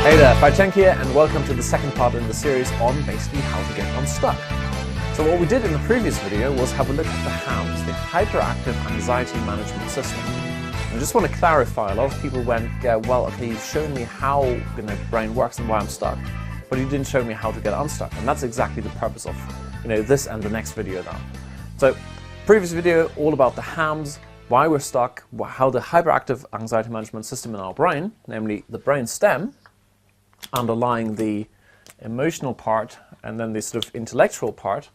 Hey there, Chen here, and welcome to the second part in the series on basically how to get unstuck. So what we did in the previous video was have a look at the HAMS, the Hyperactive Anxiety Management System. I just want to clarify, a lot of people went, well, okay, you've shown me how the brain works and why I'm stuck, but you didn't show me how to get unstuck, and that's exactly the purpose of this and the next video now. So, previous video all about the HAMS, why we're stuck, how the Hyperactive Anxiety Management System in our brain, namely the brain stem, underlying the emotional part and then the sort of intellectual part,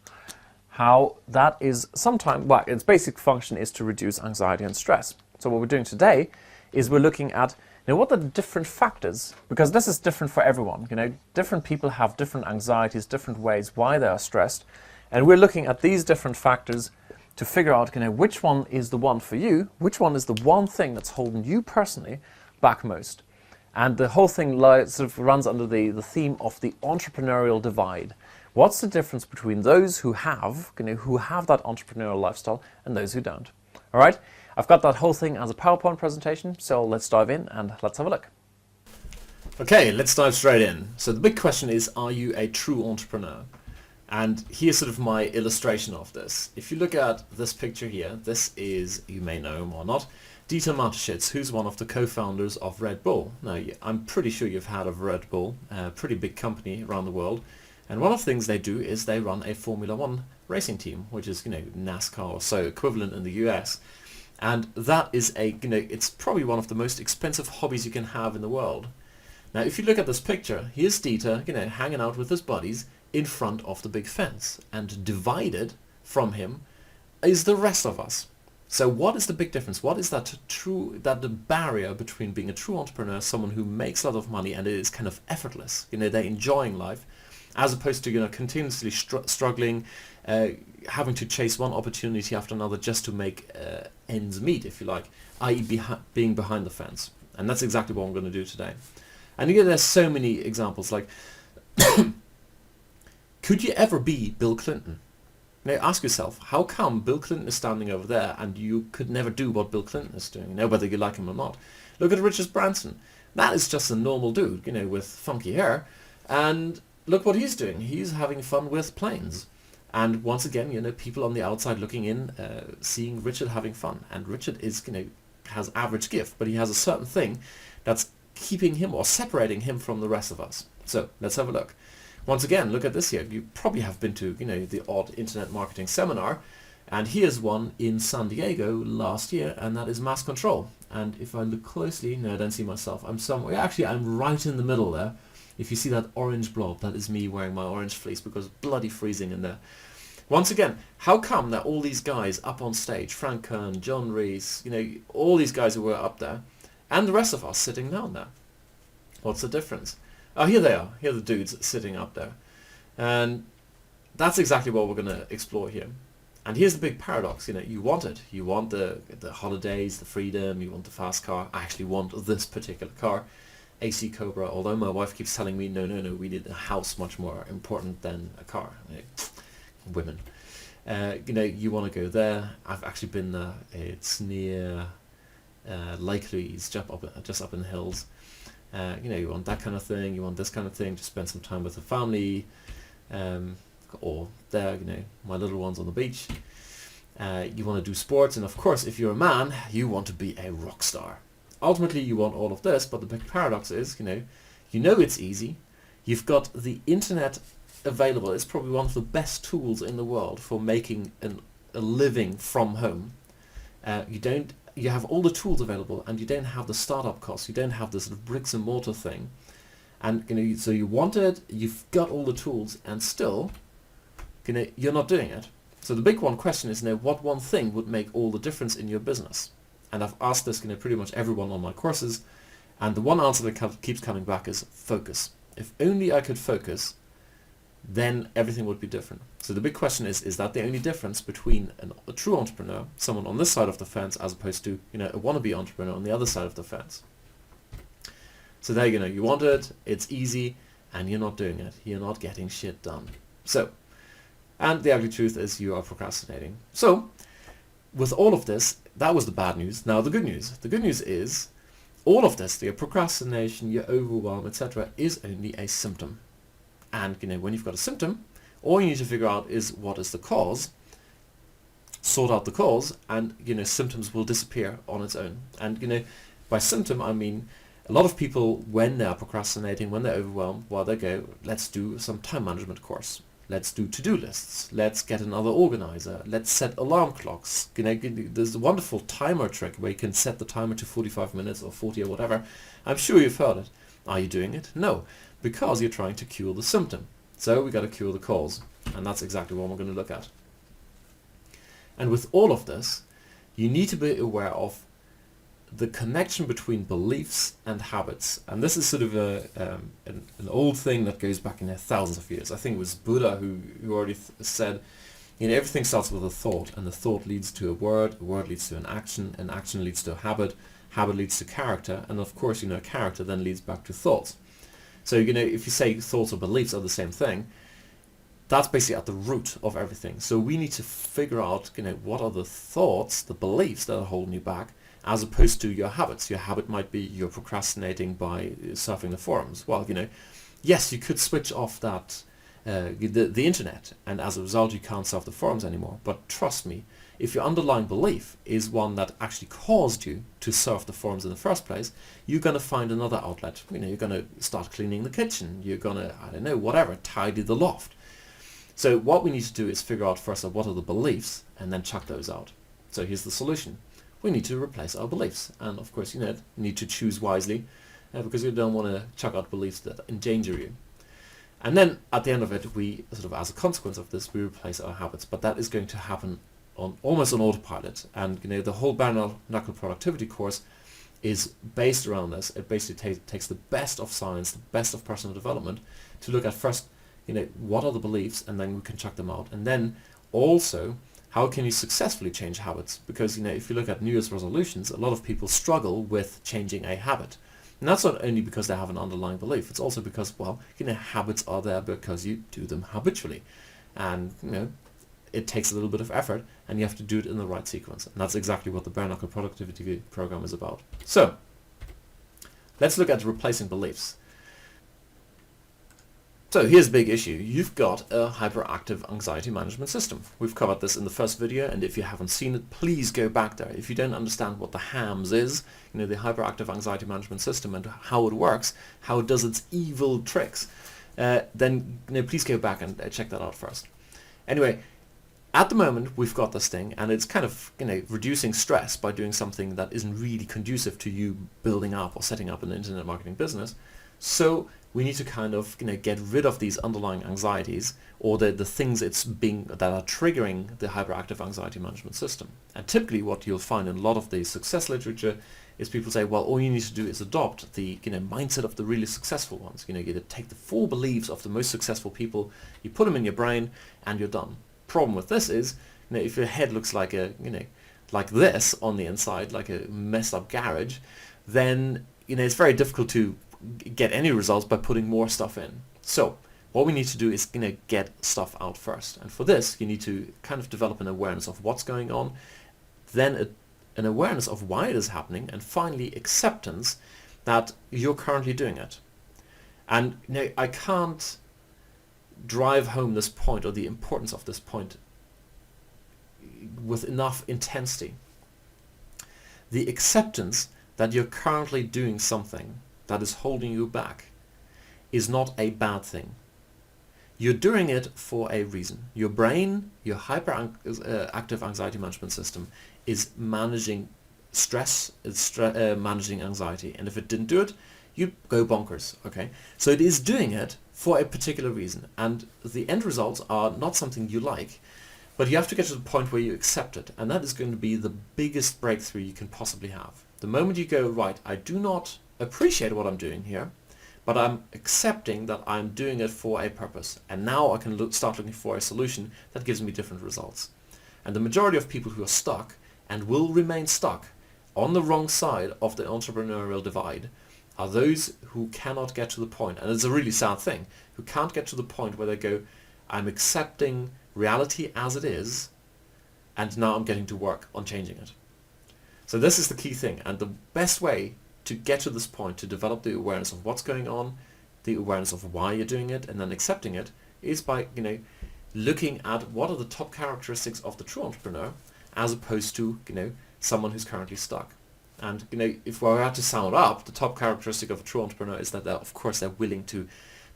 how that is sometimes, well, its basic function is to reduce anxiety and stress. So what we're doing today is we're looking at what are the different factors, because this is different for everyone. Different people have different anxieties, different ways why they are stressed, and we're looking at these different factors to figure out which one is the one for you, which one is the one thing that's holding you personally back most. And the whole thing sort of runs under the theme of the entrepreneurial divide. What's the difference between those who have that entrepreneurial lifestyle and those who don't? All right, I've got that whole thing as a PowerPoint presentation, so let's dive in and let's have a look. Okay, let's dive straight in. So the big question is, are you a true entrepreneur? And here's sort of my illustration of this. If you look at this picture here, this is, you may know him or not, Dieter Mateschitz, who's one of the co-founders of Red Bull. Now, I'm pretty sure you've heard of Red Bull, a pretty big company around the world. And one of the things they do is they run a Formula One racing team, which is, NASCAR or so equivalent in the US. And that is it's probably one of the most expensive hobbies you can have in the world. Now, if you look at this picture, here's Dieter, hanging out with his buddies in front of the big fence. And divided from him is the rest of us. So what is the big difference? What is the barrier between being a true entrepreneur, someone who makes a lot of money and it is kind of effortless, they're enjoying life, as opposed to, continuously struggling, having to chase one opportunity after another just to make ends meet, if you like, i.e. being behind the fence. And that's exactly what I'm going to do today. And there's so many examples, like, could you ever be Bill Clinton? Now ask yourself, how come Bill Clinton is standing over there and you could never do what Bill Clinton is doing, whether you like him or not? Look at Richard Branson. That is just a normal dude, with funky hair. And look what he's doing. He's having fun with planes. And once again, people on the outside looking in, seeing Richard having fun. And Richard is, has average gift, but he has a certain thing that's keeping him or separating him from the rest of us. So let's have a look. Once again, look at this here. You probably have been to, the odd internet marketing seminar, and here's one in San Diego last year, and that is mass control. And if I look closely, no, I don't see myself. I'm somewhere, actually, I'm right in the middle there. If you see that orange blob, that is me wearing my orange fleece because it's bloody freezing in there. Once again, how come that all these guys up on stage, Frank Kern, John Rees, all these guys who were up there, and the rest of us sitting down there? What's the difference? Oh, here they are. Here are the dudes sitting up there. And that's exactly what we're going to explore here. And here's the big paradox. You want it. You want the holidays, the freedom, you want the fast car. I actually want this particular car, AC Cobra, although my wife keeps telling me, no, we need a house much more important than a car. Women. You want to go there. I've actually been there. It's near Lake Louise, just up in the hills. You want that kind of thing, you want this kind of thing, to spend some time with the family, or there, my little ones on the beach. You want to do sports, and of course, if you're a man, you want to be a rock star. Ultimately, you want all of this, but the big paradox is, it's easy. You've got the internet available. It's probably one of the best tools in the world for making a living from home. You have all the tools available, and you don't have the startup costs. You don't have the sort of bricks and mortar thing, and so you want it. You've got all the tools, and still, you're not doing it. So the big question is, what one thing would make all the difference in your business? And I've asked this, pretty much everyone on my courses, and the one answer that keeps coming back is focus. If only I could focus, then everything would be different. So the big question is that the only difference between a true entrepreneur, someone on this side of the fence, as opposed to a wannabe entrepreneur on the other side of the fence? So there you want it, it's easy, and you're not doing it. You're not getting shit done. So, and the ugly truth is you are procrastinating. So, with all of this, that was the bad news. Now the good news. The good news is all of this, your procrastination, your overwhelm, etc., is only a symptom. And when you've got a symptom, all you need to figure out is what is the cause, sort out the cause, and symptoms will disappear on its own. And by symptom I mean a lot of people, when they're procrastinating, when they're overwhelmed, well, they go, let's do some time management course. Let's do to-do lists. Let's get another organizer. Let's set alarm clocks. There's a wonderful timer trick where you can set the timer to 45 minutes or 40 or whatever. I'm sure you've heard it. Are you doing it? No, because you're trying to cure the symptom. So we got to cure the cause, and that's exactly what we're going to look at. And with all of this, you need to be aware of the connection between beliefs and habits. And this is sort of an old thing that goes back in thousands of years. I think it was Buddha who already said, everything starts with a thought, and the thought leads to a word leads to an action leads to a habit leads to character, and of course, character then leads back to thoughts. So, if you say thoughts or beliefs are the same thing, that's basically at the root of everything. So we need to figure out, what are the thoughts, the beliefs that are holding you back, as opposed to your habits. Your habit might be you're procrastinating by surfing the forums. Well, yes, you could switch off that the internet, and as a result you can't surf the forums anymore. But trust me, if your underlying belief is one that actually caused you to surf the forums in the first place, you're going to find another outlet. You're going to start cleaning the kitchen. You're going to, I don't know, whatever, tidy the loft. So what we need to do is figure out first what are the beliefs, and then chuck those out. So here's the solution. We need to replace our beliefs, and of course you need to choose wisely, because you don't want to chuck out beliefs that endanger you. And then at the end of it, we sort of, as a consequence of this, we replace our habits. But that is going to happen almost on autopilot. And the whole bare knuckle productivity course is based around this. It basically takes the best of science, the best of personal development, to look at first, what are the beliefs, and then we can chuck them out. And then also, how can you successfully change habits? Because if you look at New Year's resolutions, a lot of people struggle with changing a habit. And that's not only because they have an underlying belief, it's also because, well, habits are there because you do them habitually. And, it takes a little bit of effort, and you have to do it in the right sequence. And that's exactly what the Bare Knuckle Productivity Program is about. So, let's look at replacing beliefs. So here's the big issue. You've got a hyperactive anxiety management system. We've covered this in the first video, and if you haven't seen it, please go back there. If you don't understand what the HAMS is, the hyperactive anxiety management system, and how it works, how it does its evil tricks, then please go back and check that out first. Anyway, at the moment we've got this thing, and it's kind of reducing stress by doing something that isn't really conducive to you building up or setting up an internet marketing business. So we need to kind of get rid of these underlying anxieties, or the things that are triggering the hyperactive anxiety management system. And typically what you'll find in a lot of the success literature is people say, well, all you need to do is adopt the mindset of the really successful ones. You take the 4 beliefs of the most successful people, you put them in your brain, and you're done. Problem with this is, if your head looks like like this on the inside, like a messed up garage, then it's very difficult to get any results by putting more stuff in. So what we need to do is get stuff out first, and for this you need to kind of develop an awareness of what's going on, then an awareness of why it is happening, and finally acceptance that you're currently doing it. And I can't drive home this point, or the importance of this point, with enough intensity. The acceptance that you're currently doing something that is holding you back is not a bad thing. You're doing it for a reason. Your brain, your hyperactive anxiety management system, is managing stress, it's managing anxiety, and if it didn't do it, you'd go bonkers. Okay, so it is doing it for a particular reason, and the end results are not something you like, but you have to get to the point where you accept it, and that is going to be the biggest breakthrough you can possibly have. The moment you go, right, I do not appreciate what I'm doing here, but I'm accepting that I'm doing it for a purpose, and now I can start looking for a solution that gives me different results. And the majority of people who are stuck, and will remain stuck, on the wrong side of the entrepreneurial divide, are those who cannot get to the point, and it's a really sad thing, who can't get to the point where they go, I'm accepting reality as it is, and now I'm getting to work on changing it. So this is the key thing, and the best way to get to this point, to develop the awareness of what's going on, the awareness of why you're doing it, and then accepting it, is by looking at what are the top characteristics of the true entrepreneur, as opposed to someone who's currently stuck. And if we had to sum it up, the top characteristic of a true entrepreneur is that they're willing to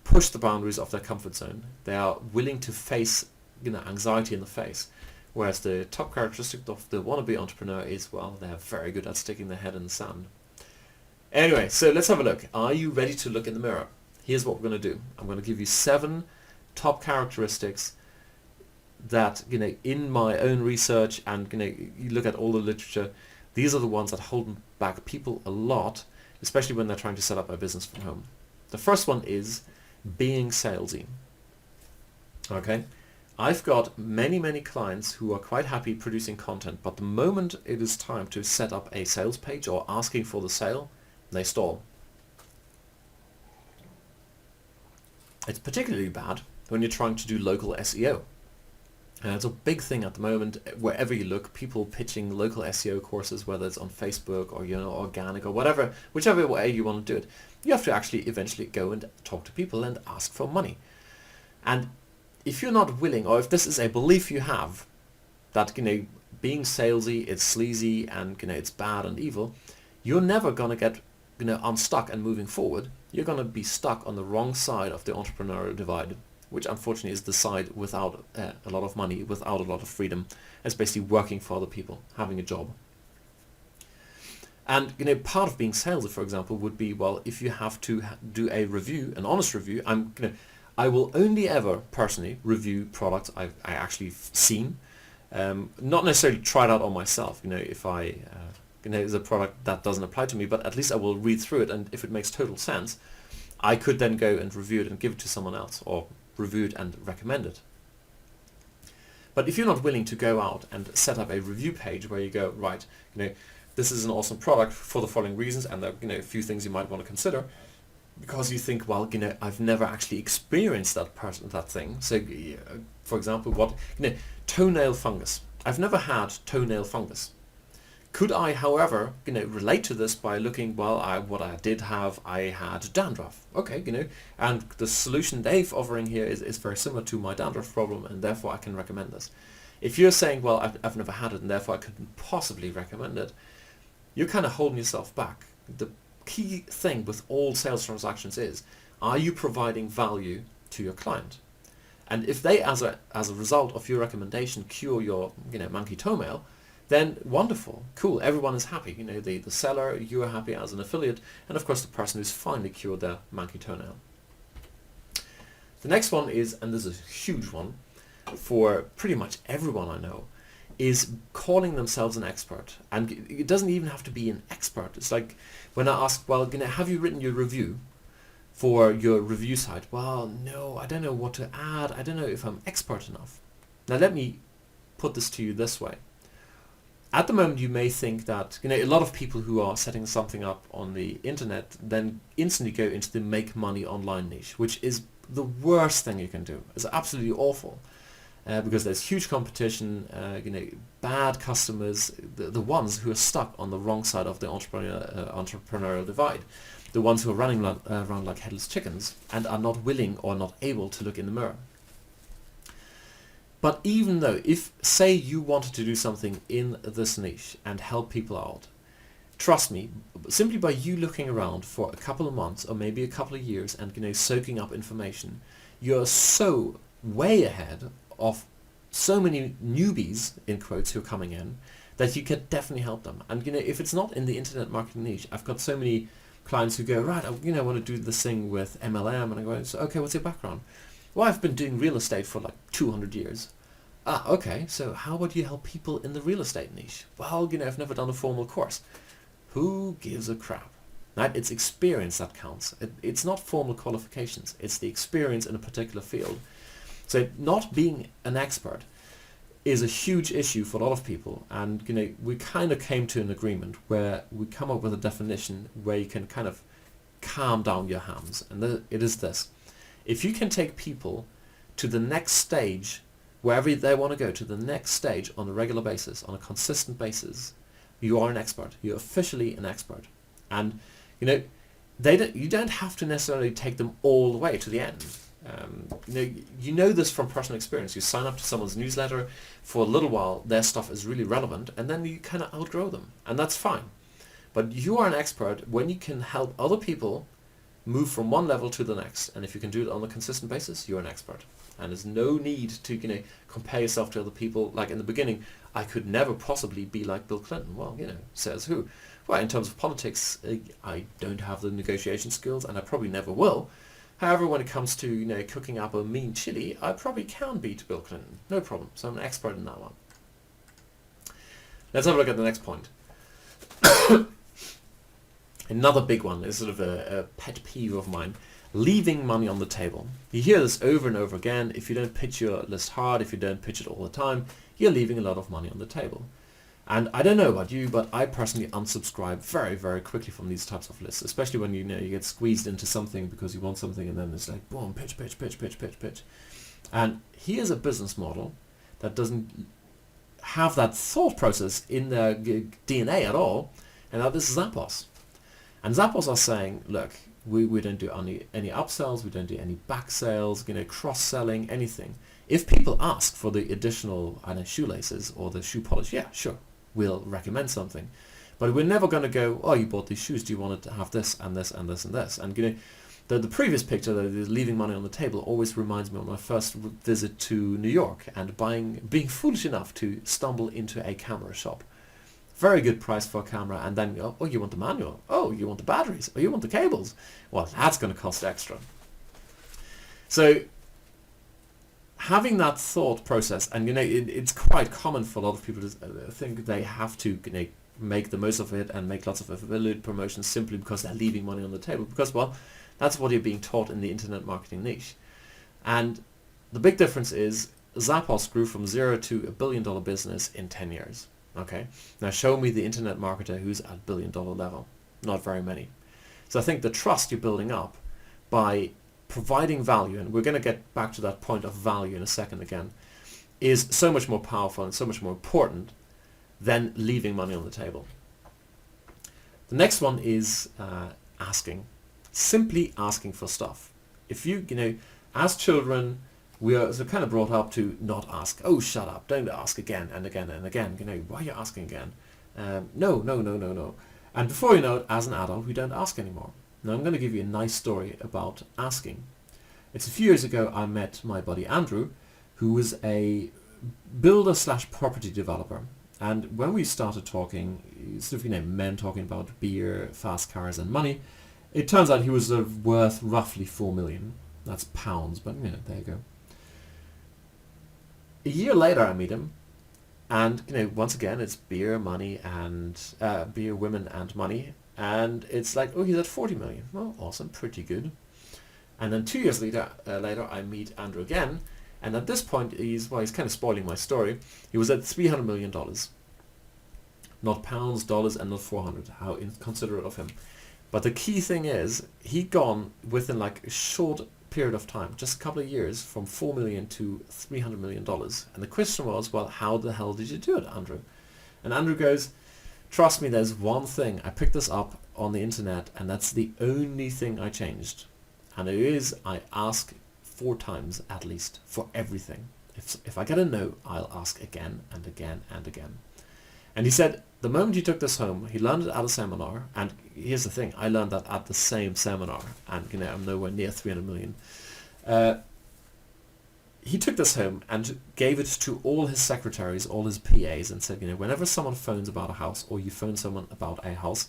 push the boundaries of their comfort zone. They are willing to face anxiety in the face. Whereas the top characteristic of the wannabe entrepreneur is, well, they're very good at sticking their head in the sand. Anyway, so let's have a look. Are you ready to look in the mirror? Here's what we're going to do. I'm going to give you 7 top characteristics that, in my own research, and you look at all the literature, these are the ones that hold back people a lot, especially when they're trying to set up a business from home. The first one is being salesy. Okay? I've got many clients who are quite happy producing content, but the moment it is time to set up a sales page or asking for the sale, they stall. It's particularly bad when you're trying to do local SEO. And it's a big thing at the moment. Wherever you look, people pitching local SEO courses, whether it's on Facebook or organic or whatever, whichever way you want to do it. You have to actually eventually go and talk to people and ask for money. And if you're not willing, or if this is a belief you have that being salesy, it's sleazy, and it's bad and evil, you're never gonna get unstuck and moving forward. You're gonna be stuck on the wrong side of the entrepreneurial divide, which unfortunately is the side without a lot of money, without a lot of freedom. It's basically working for other people, having a job. And part of being salesy, for example, would be, well, if you have to do a review, an honest review, I will only ever personally review products I've actually seen, not necessarily tried out on myself. If I is a product that doesn't apply to me, but at least I will read through it, and if it makes total sense, I could then go and review it and give it to someone else, or review it and recommend it. But if you're not willing to go out and set up a review page where you go, right, this is an awesome product for the following reasons, and there are a few things you might want to consider, because you think, well, I've never actually experienced that thing. So, for example, toenail fungus. I've never had toenail fungus. Could I, however, relate to this by looking, well, what I did have, I had dandruff. Okay, and the solution they're offering here is very similar to my dandruff problem, and therefore I can recommend this. If you're saying, well, I've never had it, and therefore I couldn't possibly recommend it, you're kind of holding yourself back. The key thing with all sales transactions is, are you providing value to your client? And if they, as a result of your recommendation, cure your monkey toenail, then wonderful, cool, everyone is happy. The seller, you are happy as an affiliate, and of course the person who's finally cured their monkey toenail. The next one is, and this is a huge one for pretty much everyone I know, is calling themselves an expert. And it doesn't even have to be an expert. It's like when I ask, well, have you written your review for your review site? Well, no, I don't know what to add. I don't know if I'm expert enough. Now let me put this to you this way. At the moment you may think that, a lot of people who are setting something up on the internet then instantly go into the make money online niche, which is the worst thing you can do. It's absolutely awful. Because there's huge competition, bad customers, the ones who are stuck on the wrong side of the entrepreneurial divide, the ones who are running around like headless chickens and are not willing or not able to look in the mirror. But even though, if, say, you wanted to do something in this niche and help people out, trust me, simply by you looking around for a couple of months or maybe a couple of years and soaking up information, you're so way ahead of so many newbies, in quotes, who are coming in, that you can definitely help them. And if it's not in the internet marketing niche, I've got so many clients who go, right, I want to do this thing with MLM, and I go, so, okay, what's your background? Well, I've been doing real estate for like 200 years. Ah, okay, so how would you help people in the real estate niche? Well, I've never done a formal course. Who gives a crap? Right? It's experience that counts. It's not formal qualifications. It's the experience in a particular field. So not being an expert is a huge issue for a lot of people, and we kind of came to an agreement where we come up with a definition where you can kind of calm down your hams, and it is this: if you can take people to the next stage, wherever they want to go, to the next stage on a regular basis, on a consistent basis, you are an expert. You're officially an expert. And you don't have to necessarily take them all the way to the end. You know this from personal experience. You sign up to someone's newsletter for a little while, their stuff is really relevant, and then you kind of outgrow them, and that's fine. But you are an expert when you can help other people move from one level to the next, and if you can do it on a consistent basis, you're an expert. And there's no need to compare yourself to other people. Like in the beginning, I could never possibly be like Bill Clinton. Well, says who? Well, in terms of politics, I don't have the negotiation skills, and I probably never will. However, when it comes to cooking up a mean chili, I probably can beat Bill Clinton. No problem. So I'm an expert in that one. Let's have a look at the next point. Another big one is sort of a pet peeve of mine. Leaving money on the table. You hear this over and over again. If you don't pitch your list hard, if you don't pitch it all the time, you're leaving a lot of money on the table. And I don't know about you, but I personally unsubscribe very, very quickly from these types of lists, especially when you get squeezed into something because you want something, and then it's like, boom, pitch. And here's a business model that doesn't have that thought process in their DNA at all, and that is Zappos. And Zappos are saying, look, we don't do any upsells, we don't do any back sales, cross-selling, anything. If people ask for the additional shoelaces or the shoe polish, yeah, sure, we'll recommend something. But we're never going to go, oh, you bought these shoes, do you want to have this and this and this and this? And the previous picture, the leaving money on the table, always reminds me of my first visit to New York and being foolish enough to stumble into a camera shop. Very good price for a camera, and then, oh, you want the manual? Oh, you want the batteries? Oh, you want the cables? Well, that's going to cost extra. So having that thought process, and it's quite common for a lot of people to think they have to make the most of it and make lots of affiliate promotions simply because they're leaving money on the table, because, well, that's what you're being taught in the internet marketing niche. And the big difference is Zappos grew from 0 to $1 billion business in 10 years. Okay, now show me the internet marketer who's at $1 billion level. Not very many. So I think the trust you're building up by providing value, and we're going to get back to that point of value in a second again, is so much more powerful and so much more important than leaving money on the table. The next one is asking. Simply asking for stuff. If you, as children, we are kind of brought up to not ask. Oh, shut up. Don't ask again and again and again. Why are you asking again? No. And before you know it, as an adult, we don't ask anymore. Now, I'm going to give you a nice story about asking. It's a few years ago I met my buddy Andrew, who was a builder/property developer. And when we started talking, sort of, men talking about beer, fast cars and money, it turns out he was worth roughly 4 million. That's pounds, but there you go. A year later, I meet him, and once again, it's beer, money, and beer, women, and money, and it's like, oh, he's at 40 million. Well, awesome, pretty good. And then 2 years later, I meet Andrew again, and at this point, he's kind of spoiling my story. He was at $300 million, not pounds, dollars, and not 400. How inconsiderate of him! But the key thing is, he'd gone within like a short period of time, just a couple of years, from 4 million to $300 million. And the question was, well, how the hell did you do it, Andrew? And Andrew goes, trust me, there's one thing. I picked this up on the internet, and that's the only thing I changed. And it is, I ask 4 times at least for everything. If I get a no, I'll ask again and again and again. And he said, the moment he took this home, he learned it at a seminar, and here's the thing, I learned that at the same seminar, and I'm nowhere near 300 million. He took this home and gave it to all his secretaries, all his PAs, and said, whenever someone phones about a house, or you phone someone about a house,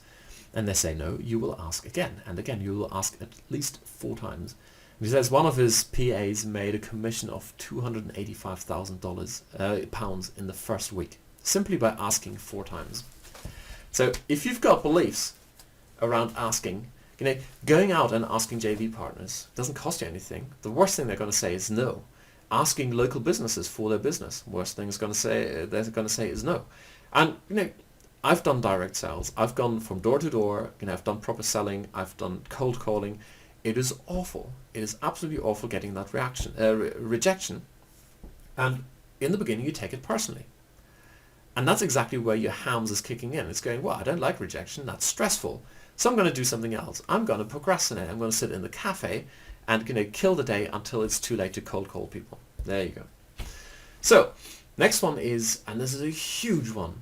and they say no, you will ask again and again. You will ask at least 4 times. And he says one of his PAs made a commission of $285,000 pounds in the first week, simply by asking 4 times. So if you've got beliefs around asking, going out and asking JV partners doesn't cost you anything. The worst thing they're going to say is no. Asking local businesses for their business, worst thing they're going to say is no. And I've done direct sales. I've gone from door to door. I've done proper selling. I've done cold calling. It is awful. It is absolutely awful getting that rejection. And in the beginning, you take it personally. And that's exactly where your hams is kicking in. It's going, well, I don't like rejection. That's stressful. So I'm going to do something else. I'm going to procrastinate. I'm going to sit in the cafe and kill the day until it's too late to cold call people. There you go. So next one is, and this is a huge one,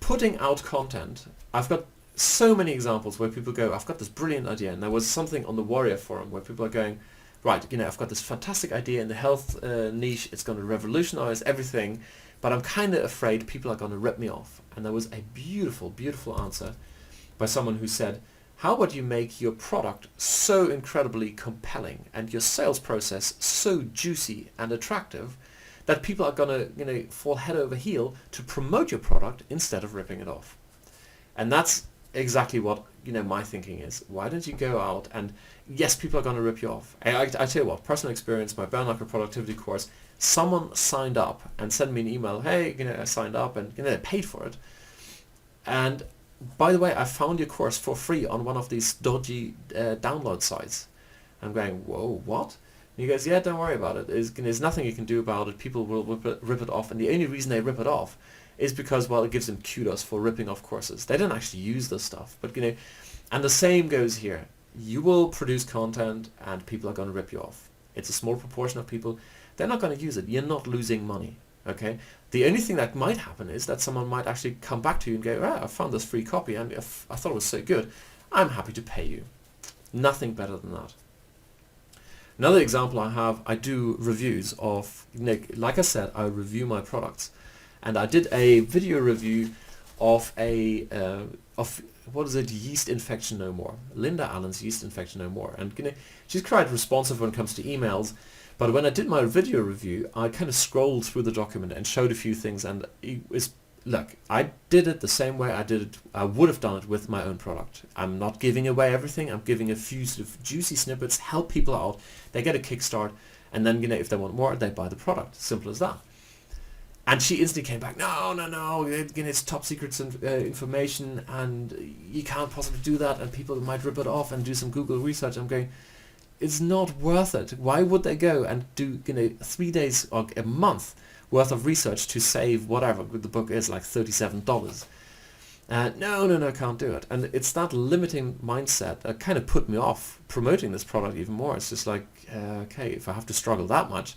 putting out content. I've got so many examples where people go, I've got this brilliant idea, and there was something on the Warrior forum where people are going, right, I've got this fantastic idea in the health niche, it's going to revolutionize everything, but I'm kind of afraid people are going to rip me off. And there was a beautiful, beautiful answer by someone who said, how about you make your product so incredibly compelling and your sales process so juicy and attractive that people are going to fall head over heel to promote your product instead of ripping it off. And that's exactly what my thinking is. Why don't you go out and, yes, people are going to rip you off. I tell you what, personal experience, my Bare Knuckle productivity course, someone signed up and sent me an email, hey, I signed up, and they paid for it. And by the way, I found your course for free on one of these dodgy download sites. I'm going, whoa, what? And he goes, yeah, don't worry about it. There's nothing you can do about it. People will rip it off. And the only reason they rip it off is because, well, it gives them kudos for ripping off courses. They don't actually use this stuff. But, and the same goes here. You will produce content and people are going to rip you off. It's a small proportion of people. They're not going to use it. You're not losing money. Okay. The only thing that might happen is that someone might actually come back to you and go, I found this free copy and I thought it was so good. I'm happy to pay you. Nothing better than that. Another example I do reviews of, like I said, I review my products. And I did a video review of Yeast Infection No More. Linda Allen's Yeast Infection No More. And she's quite responsive when it comes to emails. But when I did my video review, I kind of scrolled through the document and showed a few things. And look, I did it the same way I would have done it with my own product. I'm not giving away everything. I'm giving a few sort of juicy snippets, help people out. They get a kickstart. And then, if they want more, they buy the product. Simple as that. And she instantly came back, no, it's top secret information and you can't possibly do that and people might rip it off and do some Google research. I'm going, it's not worth it. Why would they go and do 3 days or a month worth of research to save whatever the book is, like $37? No, can't do it. And it's that limiting mindset that kind of put me off promoting this product even more. It's just like, okay, if I have to struggle that much.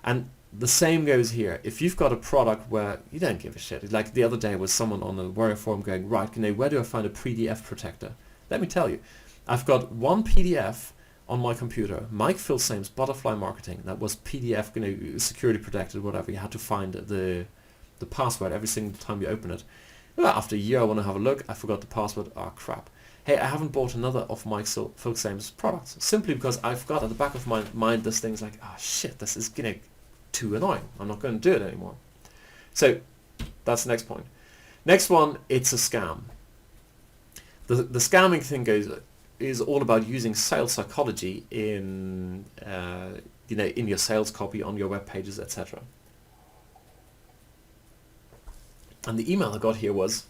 And the same goes here. If you've got a product where you don't give a shit, like the other day was someone on the Warrior forum going, right, where do I find a PDF protector? Let me tell you, I've got one PDF on my computer, Mike Filsame's Butterfly Marketing, that was PDF, security protected, whatever. You had to find the password every single time you open it. Well, after a year, I want to have a look. I forgot the password. Oh, crap. Hey, I haven't bought another of Mike Filsame's products, simply because I've got at the back of my mind this thing's like, oh shit, this is too annoying. I'm not going to do it anymore. So that's the next point. Next one, it's a scam. The scamming thing is all about using sales psychology in in your sales copy, on your web pages, etc. And the email I got here was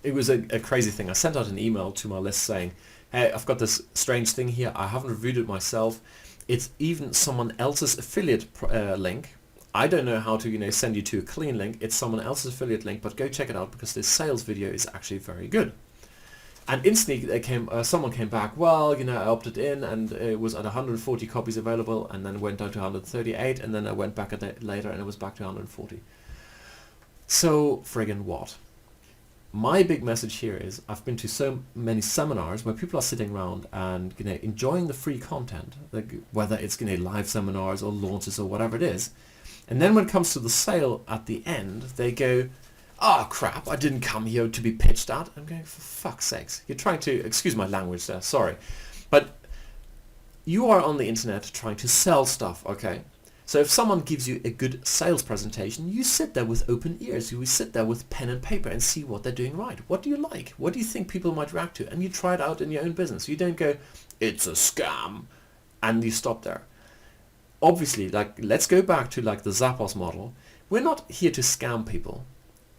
a crazy thing. I sent out an email to my list saying, hey, I've got this strange thing here. I haven't reviewed it myself. It's even someone else's affiliate link. I don't know how to send you to a clean link. It's someone else's affiliate link, but go check it out because this sales video is actually very good. And instantly someone came back, well, I opted in and it was at 140 copies available and then went down to 138 and then I went back a day later and it was back to 140. So friggin' what? My big message here is I've been to so many seminars where people are sitting around and enjoying the free content, like whether it's live seminars or launches or whatever it is, and then when it comes to the sale at the end, they go, oh crap, I didn't come here to be pitched at. I'm going, for fuck's sakes, you're trying to, excuse my language there, sorry, but you are on the internet trying to sell stuff, okay? So if someone gives you a good sales presentation, you sit there with open ears. You sit there with pen and paper and see what they're doing right. What do you like? What do you think people might react to? And you try it out in your own business. You don't go, it's a scam, and you stop there. Obviously, let's go back to the Zappos model. We're not here to scam people.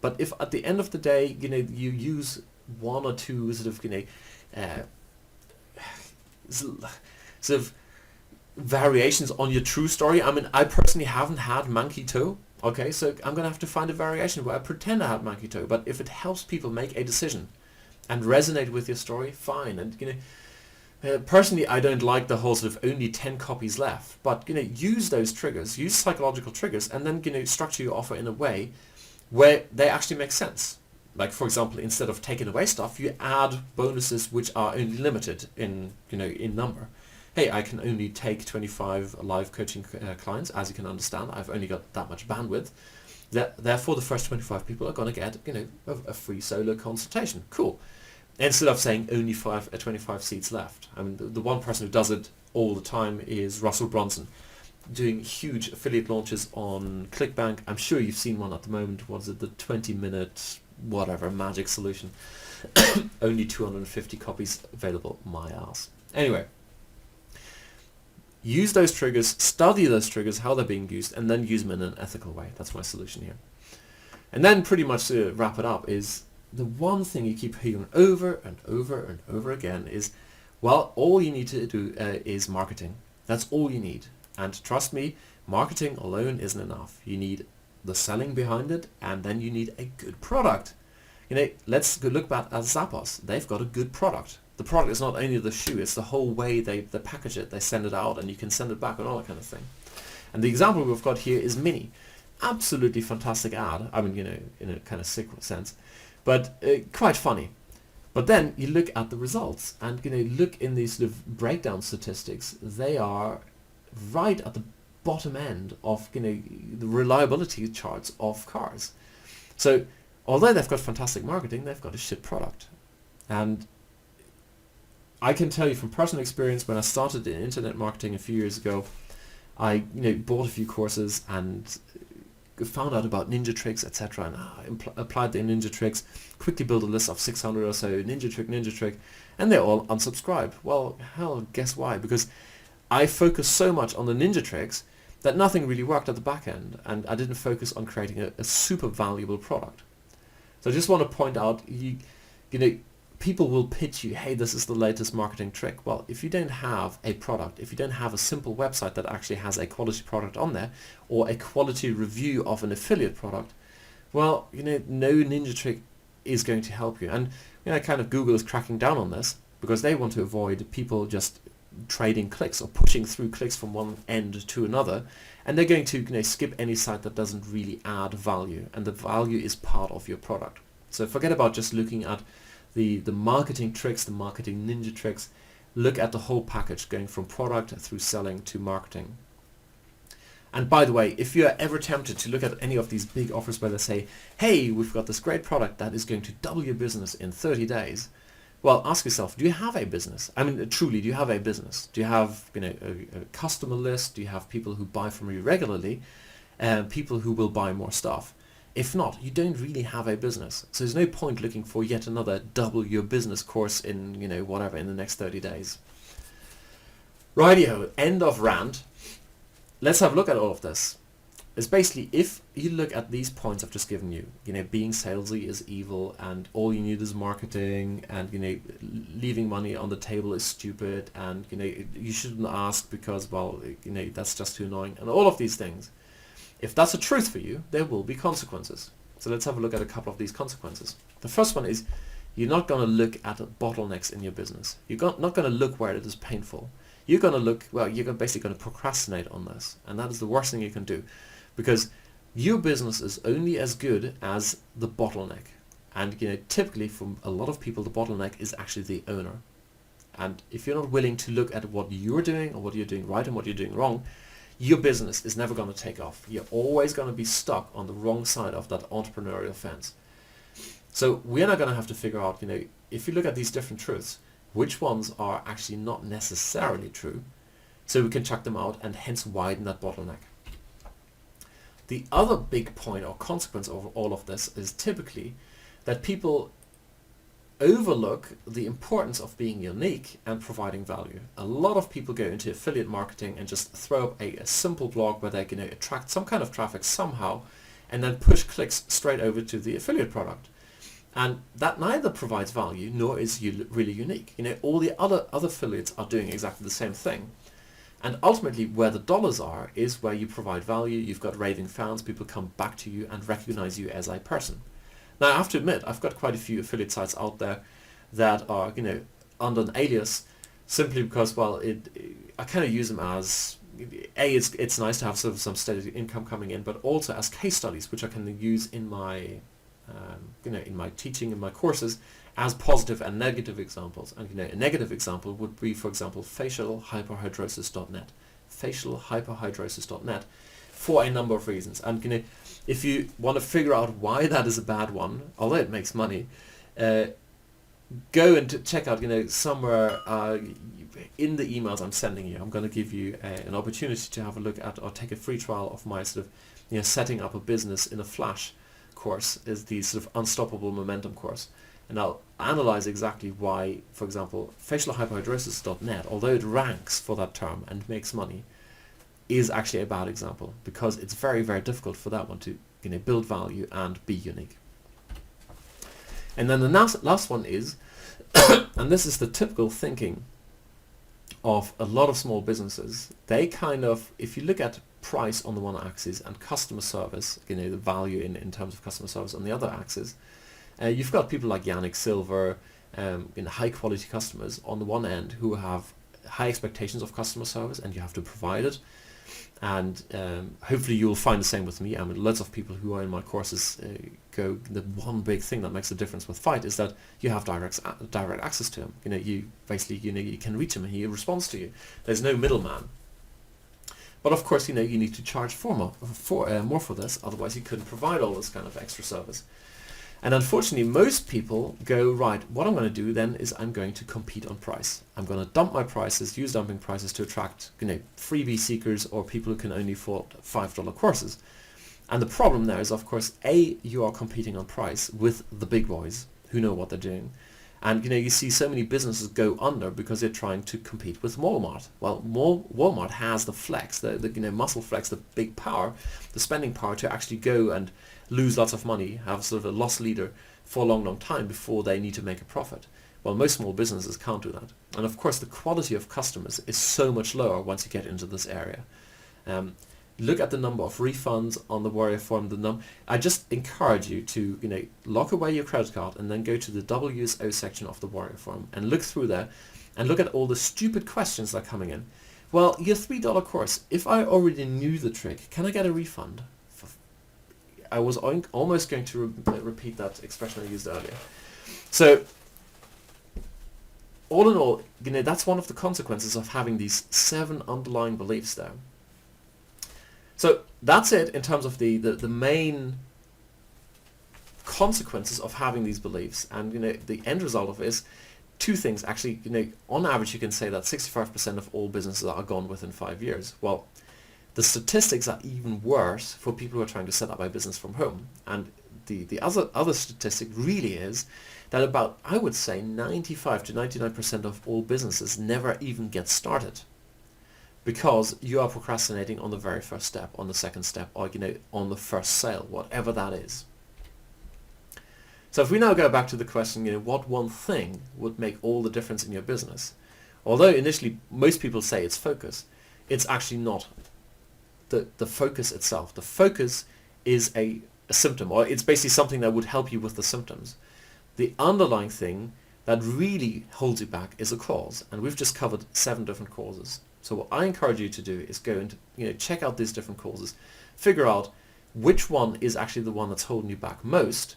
But if at the end of the day, you use one or two sort of variations on your true story. I mean, I personally haven't had monkey toe. Okay, so I'm going to have to find a variation where I pretend I had monkey toe. But if it helps people make a decision and resonate with your story, fine. And personally, I don't like the whole sort of only 10 copies left, but use those triggers, use psychological triggers, and then structure your offer in a way where they actually make sense. Like, for example, instead of taking away stuff, you add bonuses which are only limited in number. Hey, I can only take 25 live coaching clients, as you can understand. I've only got that much bandwidth. Therefore, the first 25 people are going to get a free solo consultation. Cool. Instead of saying only 25 seats left. I mean, the one person who does it all the time is Russell Brunson, doing huge affiliate launches on ClickBank. I'm sure you've seen one at the moment. What is it? The 20-minute whatever magic solution. Only 250 copies available. My ass. Anyway, use those triggers, study those triggers, how they're being used, and then use them in an ethical way. That's my solution here. And then pretty much to wrap it up is the one thing you keep hearing over and over and over again is, well, all you need to do is marketing. That's all you need. And trust me, marketing alone isn't enough. You need the selling behind it, and then you need a good product. Let's look back at Zappos. They've got a good product. The product is not only the shoe, it's the whole way they package it. They send it out and you can send it back and all that kind of thing. And the example we've got here is Mini. Absolutely fantastic ad. I mean, in a kind of sick sense, but quite funny. But then you look at the results and look in these sort of breakdown statistics. They are right at the bottom end of the reliability charts of cars. So although they've got fantastic marketing, they've got a shit product. And I can tell you from personal experience, when I started in internet marketing a few years ago, I bought a few courses and found out about ninja tricks, etc. And I applied the ninja tricks, quickly built a list of 600 or so, ninja trick, and they're all unsubscribed. Well, hell, guess why? Because I focused so much on the ninja tricks that nothing really worked at the back end, and I didn't focus on creating a super valuable product. So I just want to point out, people will pitch you, hey, this is the latest marketing trick. Well, if you don't have a product, if you don't have a simple website that actually has a quality product on there, or a quality review of an affiliate product, well, no ninja trick is going to help you. And kind of Google is cracking down on this because they want to avoid people just trading clicks or pushing through clicks from one end to another, and they're going to skip any site that doesn't really add value, and the value is part of your product. So forget about just looking at the marketing tricks, the marketing ninja tricks. Look at the whole package, going from product through selling to marketing. And by the way, if you're ever tempted to look at any of these big offers where they say, hey, we've got this great product that is going to double your business in 30 days, well, ask yourself, do you have a business? I mean, truly, do you have a business? Do you have a customer list? Do you have people who buy from you regularly? People who will buy more stuff? If not, you don't really have a business. So there's no point looking for yet another double your business course in, whatever, in the next 30 days. Rightio, end of rant. Let's have a look at all of this. It's basically, if you look at these points I've just given you, being salesy is evil, and all you need is marketing, and leaving money on the table is stupid, and you shouldn't ask because, well, that's just too annoying, and all of these things. If that's the truth for you, there will be consequences. So let's have a look at a couple of these consequences. The first one is, you're not going to look at bottlenecks in your business. You're not going to look where it is painful. You're going to look, well, you're basically going to procrastinate on this, and that is the worst thing you can do. Because your business is only as good as the bottleneck. And typically for a lot of people, the bottleneck is actually the owner. And if you're not willing to look at what you're doing, or what you're doing right and what you're doing wrong, your business is never going to take off. You're always going to be stuck on the wrong side of that entrepreneurial fence. So we're now going to have to figure out, if you look at these different truths, which ones are actually not necessarily true, so we can chuck them out and hence widen that bottleneck. The other big point or consequence of all of this is typically that people overlook the importance of being unique and providing value. A lot of people go into affiliate marketing and just throw up a simple blog where they can attract some kind of traffic somehow and then push clicks straight over to the affiliate product. And that neither provides value nor is really unique. All the other affiliates are doing exactly the same thing. And ultimately, where the dollars are is where you provide value. You've got raving fans. People come back to you and recognize you as a person. Now, I have to admit, I've got quite a few affiliate sites out there that are, under an alias, simply because, well, I kind of use them as, it's nice to have sort of some steady income coming in, but also as case studies, which I can use in my, in my teaching, in my courses, as positive and negative examples. And, a negative example would be, for example, facialhyperhidrosis.net. Facialhyperhidrosis.net, for a number of reasons. And, if you want to figure out why that is a bad one, although it makes money, go and check out, somewhere in the emails I'm sending you. I'm going to give you an opportunity to have a look at or take a free trial of my sort of, setting up a business in a flash course, is the sort of unstoppable momentum course. And I'll analyze exactly why, for example, facialhyperhidrosis.net, although it ranks for that term and makes money, is actually a bad example, because it's very, very difficult for that one to, build value and be unique. And then the last one is, and this is the typical thinking of a lot of small businesses, they kind of, if you look at price on the one axis and customer service, the value in terms of customer service on the other axis, you've got people like Yannick Silver, high quality customers on the one end who have high expectations of customer service, and you have to provide it. And hopefully you'll find the same with me. I mean, lots of people who are in my courses go, the one big thing that makes a difference with Fight is that you have direct access to him. You basically, you can reach him and he responds to you. There's no middleman. But of course, you need to charge more for this, otherwise you couldn't provide all this kind of extra service. And unfortunately, most people go, right, what I'm going to do then is I'm going to compete on price. I'm going to dump my prices, use dumping prices to attract, freebie seekers or people who can only afford $5 courses. And the problem there is, of course, A, you are competing on price with the big boys who know what they're doing. And, you see so many businesses go under because they're trying to compete with Walmart. Well, Walmart has the flex, the muscle flex, the big power, the spending power to actually go and lose lots of money, have sort of a loss leader for a long, long time before they need to make a profit. Well, most small businesses can't do that. And of course, the quality of customers is so much lower once you get into this area. Look at the number of refunds on the Warrior Forum. I just encourage you to, lock away your credit card and then go to the WSO section of the Warrior Forum and look through there and look at all the stupid questions that are coming in. Well, your $3 course, if I already knew the trick, can I get a refund? I was almost going to repeat that expression I used earlier. So, all in all, that's one of the consequences of having these 7 underlying beliefs there. So that's it in terms of the main consequences of having these beliefs. And the end result of it is 2 things. Actually, on average you can say that 65% of all businesses are gone within 5 years. Well, the statistics are even worse for people who are trying to set up a business from home. And the other statistic really is that about, I would say, 95 to 99% of all businesses never even get started, because you are procrastinating on the very first step, on the second step, or on the first sale, whatever that is. So if we now go back to the question, what one thing would make all the difference in your business? Although initially most people say it's focus, it's actually not the focus itself. The focus is a symptom, or it's basically something that would help you with the symptoms. The underlying thing that really holds you back is a cause, and we've just covered 7 different causes. So what I encourage you to do is go and check out these different causes, figure out which one is actually the one that's holding you back most,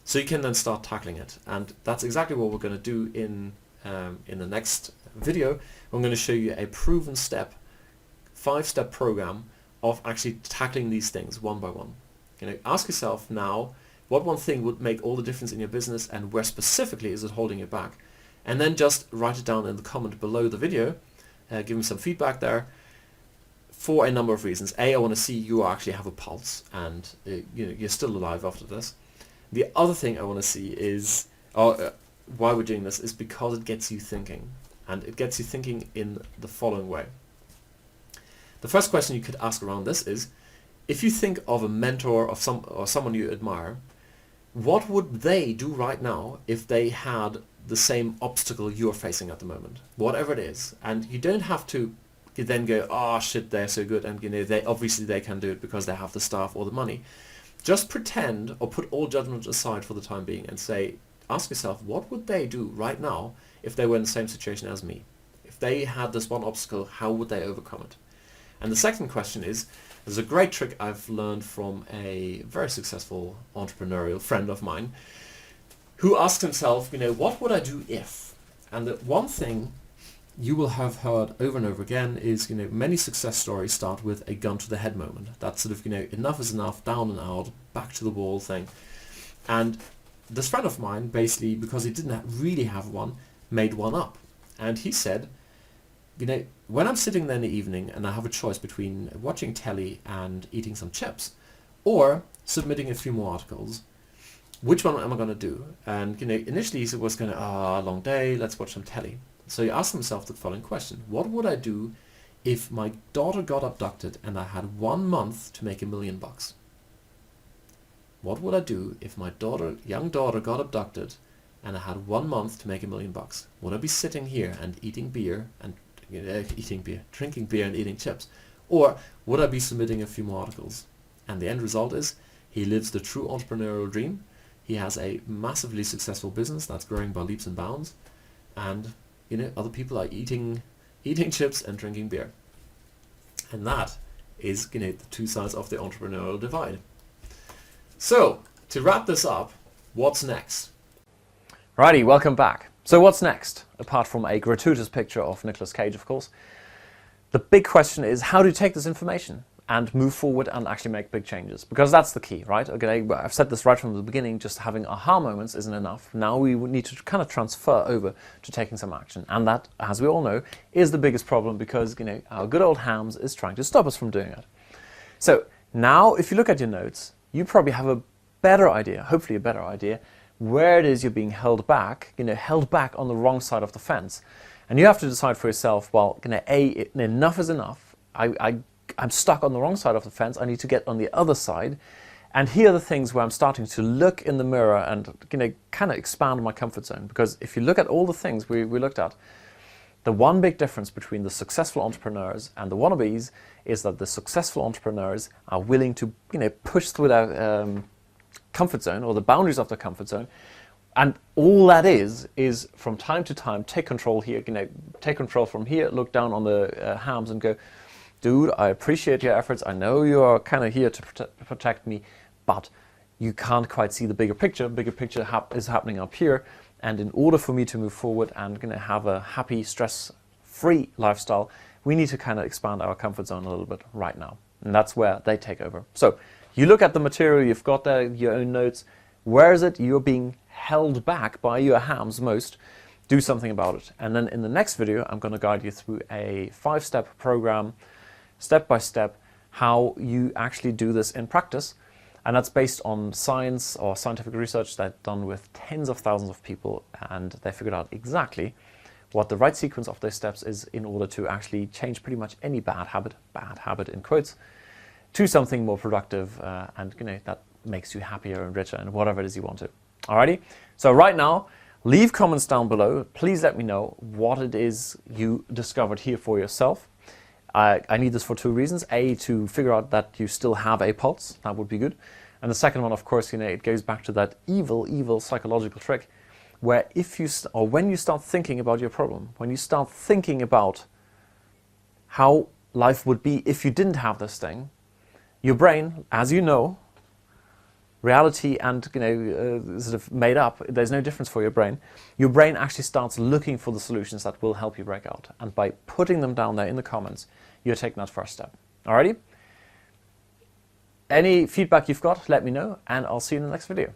so you can then start tackling it. And that's exactly what we're going to do in the next video. I'm going to show you a proven 5-step program of actually tackling these things one by one. Ask yourself now, what one thing would make all the difference in your business, and where specifically is it holding you back? And then just write it down in the comment below the video. Give me some feedback there for a number of reasons. A, I want to see you actually have a pulse and you're still alive after this. The other thing I want to see is, why we're doing this, is because it gets you thinking. And it gets you thinking in the following way. The first question you could ask around this is, if you think of a mentor or someone you admire, what would they do right now if they had the same obstacle you're facing at the moment, whatever it is? And you don't have to then go, oh shit, they're so good, and they can do it because they have the staff or the money. Just pretend, or put all judgment aside for the time being, and say, ask yourself, what would they do right now if they were in the same situation as me? If they had this one obstacle, how would they overcome it? And the second question is, there's a great trick I've learned from a very successful entrepreneurial friend of mine who asked himself, what would I do if? And the one thing you will have heard over and over again is, many success stories start with a gun to the head moment. That sort of, enough is enough, down and out, back to the wall thing. And this friend of mine, basically, because he didn't really have one, made one up. And he said, when I'm sitting there in the evening and I have a choice between watching telly and eating some chips or submitting a few more articles, which one am I going to do? And initially he was going to, long day, let's watch some telly. So he asked himself the following question: what would I do if my daughter got abducted and I had 1 month to make $1 million? What would I do if my young daughter got abducted and I had 1 month to make $1 million? Would I be sitting here and eating beer and drinking beer and eating chips? Or would I be submitting a few more articles? And the end result is he lives the true entrepreneurial dream. He has a massively successful business that's growing by leaps and bounds. And other people are eating chips and drinking beer. And that is the two sides of the entrepreneurial divide. So, to wrap this up, what's next? Righty, welcome back. So what's next? Apart from a gratuitous picture of Nicolas Cage, of course. The big question is, how do you take this information and move forward and actually make big changes? Because that's the key, right? Okay, I've said this right from the beginning, just having aha moments isn't enough. Now we need to kind of transfer over to taking some action. And that, as we all know, is the biggest problem because, our good old hams is trying to stop us from doing it. So now, if you look at your notes, you probably have a better idea, hopefully a better idea, where it is you're being held back, held back on the wrong side of the fence. And you have to decide for yourself, well, enough is enough. I'm stuck on the wrong side of the fence. I need to get on the other side. And here are the things where I'm starting to look in the mirror and kind of expand my comfort zone. Because if you look at all the things we looked at, the one big difference between the successful entrepreneurs and the wannabes is that the successful entrepreneurs are willing to push through their comfort zone or the boundaries of the comfort zone. And all that is from time to time, take control here, take control from here, look down on the hams and go, dude, I appreciate your efforts. I know you are kind of here to protect me, but you can't quite see the bigger picture. Bigger picture is happening up here. And in order for me to move forward and have a happy, stress-free lifestyle, we need to kind of expand our comfort zone a little bit right now. And that's where they take over. So you look at the material you've got there, your own notes. Where is it you're being held back by your hams most? Do something about it. And then in the next video, I'm going to guide you through a 5-step program, step by step, how you actually do this in practice. And that's based on science or scientific research that's done with tens of thousands of people, and they figured out exactly what the right sequence of those steps is in order to actually change pretty much any bad habit in quotes, to something more productive and that makes you happier and richer and whatever it is you want to. Alrighty, so right now, leave comments down below. Please let me know what it is you discovered here for yourself. I need this for 2 reasons. A, to figure out that you still have a pulse. That would be good. And the second one, of course, it goes back to that evil psychological trick where when you start thinking about your problem, when you start thinking about how life would be if you didn't have this thing, your brain, as you know, reality and sort of made up, there's no difference for your brain. Your brain actually starts looking for the solutions that will help you break out. And by putting them down there in the comments, you're taking that first step. Alrighty? Any feedback you've got, let me know, and I'll see you in the next video.